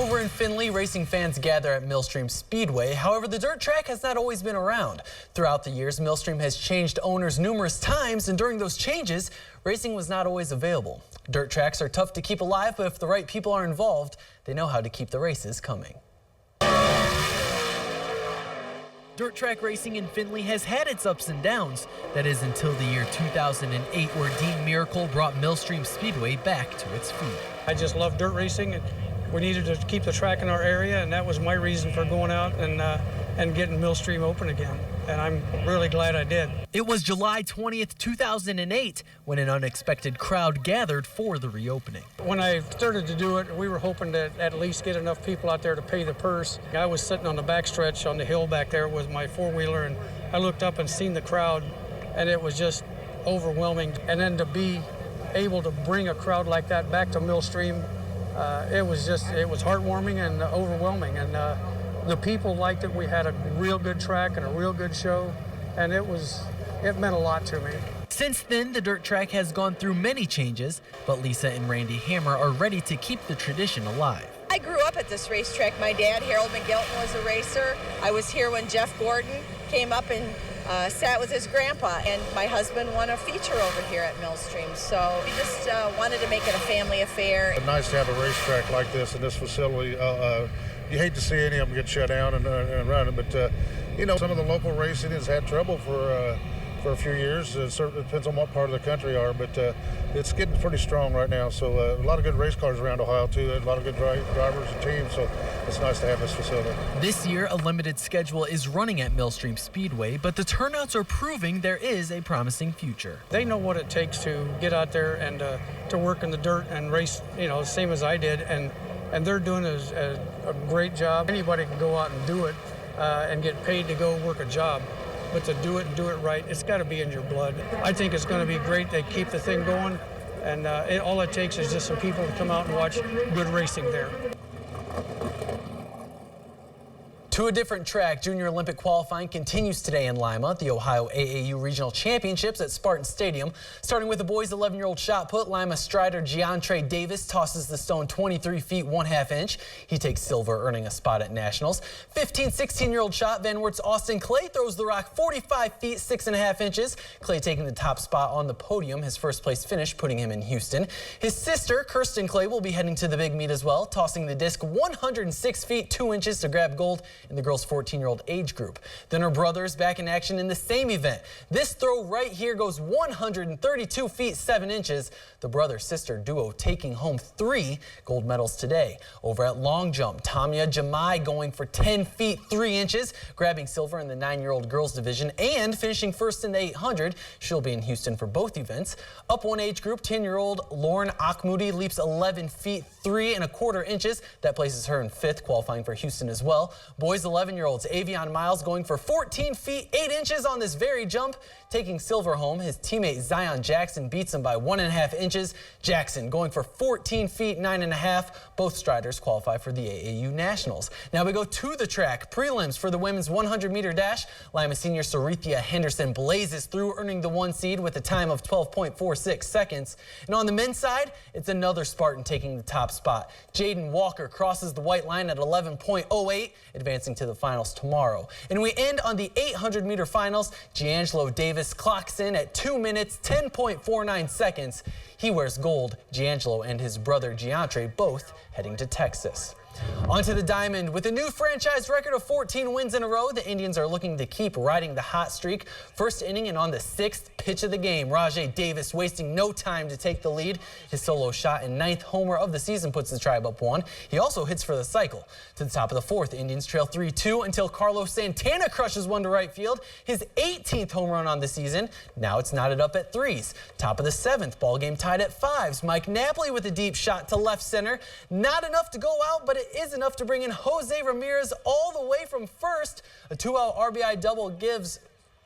Over in Findlay, racing fans gather at Millstream Speedway. However, the dirt track has not always been around. Throughout the years, Millstream has changed owners numerous times, and during those changes, racing was not always available. Dirt tracks are tough to keep alive, but if the right people are involved, they know how to keep the races coming. Dirt track racing in Findlay has had its ups and downs. That is until the year 2008, where Dean Miracle brought Millstream Speedway back to its feet. I just love dirt racing, and we needed to keep the track in our area, and that was my reason for going out and getting Millstream open again. And I'm really glad I did. It was July 20th, 2008, when an unexpected crowd gathered for the reopening. When I started to do it, we were hoping to at least get enough people out there to pay the purse. I was sitting on the backstretch on the hill back there with my four-wheeler, and I looked up and seen the crowd, and it was just overwhelming. And then to be able to bring a crowd like that back to Millstream, it was heartwarming and overwhelming. And the people liked it. We had a real good track and a real good show, and it meant a lot to me. Since then, the dirt track has gone through many changes, but Lisa and Randy Hammer are ready to keep the tradition alive. I grew up at this racetrack. My dad, Harold McGilton, was a racer. I was here when Jeff Gordon came up and sat with his grandpa, and my husband won a feature over here at Millstream. So we just wanted to make it a family affair. It's nice to have a racetrack like this in this facility. You hate to see any of them get shut down and run, but you know, some of the local racing has had trouble for a few years. It depends on what part of the country you are, but it's getting pretty strong right now. So a lot of good race cars around Ohio too, a lot of good drivers and teams, so it's nice to have this facility. This year, a limited schedule is running at Millstream Speedway, but the turnouts are proving there is a promising future. They know what it takes to get out there and to work in the dirt and race, you know, same as I did, and they're doing a great job. Anybody can go out and do it and get paid to go work a job. But to do it and do it right, it's got to be in your blood. I think it's going to be great. They keep the thing going, and all it takes is just some people to come out and watch good racing there. To a different track, Junior Olympic qualifying continues today in Lima. The Ohio AAU Regional Championships at Spartan Stadium. Starting with the boys' 11-year-old shot put, Lima strider Giantre Davis tosses the stone 23 feet 1/2 inch. He takes silver, earning a spot at Nationals. 16-year-old shot, Van Wert's Austin Clay throws the rock 45 feet 6.5 inches. Clay taking the top spot on the podium, his first place finish putting him in Houston. His sister, Kirsten Clay, will be heading to the big meet as well, tossing the disc 106 feet 2 inches to grab gold in the girls' 14-year-old age group. Then her brothers back in action in the same event. This throw right here goes 132 feet 7 inches. The brother-sister duo taking home 3 gold medals today. Over at long jump, Tamia Jamai going for 10 feet 3 inches, grabbing silver in the 9-year-old girls division and finishing first in the 800. She'll be in Houston for both events. Up one age group, 10-year-old Lauren Akmoudi leaps 11 feet 3.25 inches. That places her in 5th, qualifying for Houston as well. Boys 11-year-olds Avion Miles going for 14 feet 8 inches on this very jump, taking silver home. His teammate Zion Jackson beats him by 1.5 inches. Jackson going for 14 feet 9.5. Both striders qualify for the AAU Nationals. Now we go to the track. Prelims for the women's 100-meter dash. Lima senior Sarithia Henderson blazes through, earning the 1 seed with a time of 12.46 seconds. And on the men's side, it's another Spartan taking the top spot. Jaden Walker crosses the white line at 11.08, advancing to the finals tomorrow. And we end on the 800-meter finals. Giangelo Davis clocks in at 2 minutes 10.49 seconds. He wears gold. Giangelo and his brother Giantre both heading to Texas. Onto the diamond. With a new franchise record of 14 wins in a row, the Indians are looking to keep riding the hot streak. First inning and on the 6th pitch of the game, Rajay Davis wasting no time to take the lead. His solo shot and 9th homer of the season puts the Tribe up 1. He also hits for the cycle. To the top of the 4th, Indians trail 3-2 until Carlos Santana crushes one to right field. His 18th home run on the season. Now it's knotted up at 3s. Top of the 7th, ball game tied at 5s. Mike Napoli with a deep shot to left center. Not enough to go out, but it is enough to bring in Jose Ramirez all the way from first. A 2-out RBI double gives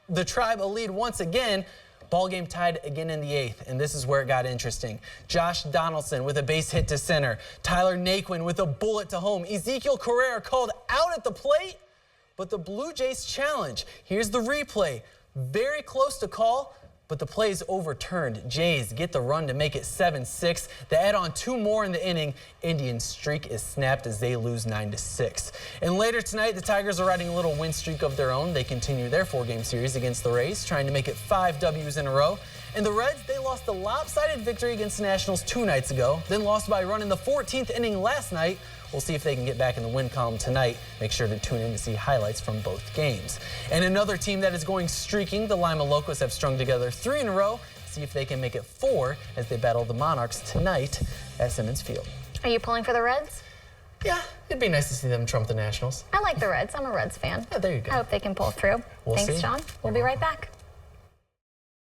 the Tribe a lead once again. Ball game tied again in the 8th, and this is where it got interesting. Josh Donaldson with a base hit to center. Tyler Naquin with a bullet to home. Ezekiel Carrera called out at the plate, but the Blue Jays challenge. Here's the replay. Very close to call, but the play's overturned. Jays get the run to make it 7-6. They add on 2 more in the inning. Indians' streak is snapped as they lose 9-6. And later tonight, the Tigers are riding a little win streak of their own. They continue their 4-game series against the Rays, trying to make it 5 W's in a row. And the Reds, they lost a lopsided victory against the Nationals 2 nights ago, then lost by a run in the 14th inning last night. We'll see if they can get back in the win column tonight. Make sure to tune in to see highlights from both games. And another team that is going streaking, the Lima Locos have strung together 3 in a row. See if they can make it 4 as they battle the Monarchs tonight at Simmons Field. Are you pulling for the Reds? Yeah, it'd be nice to see them trump the Nationals. I like the Reds. I'm a Reds fan. Yeah, there you go. I hope they can pull through. We'll Thanks, see. John. We'll be right back.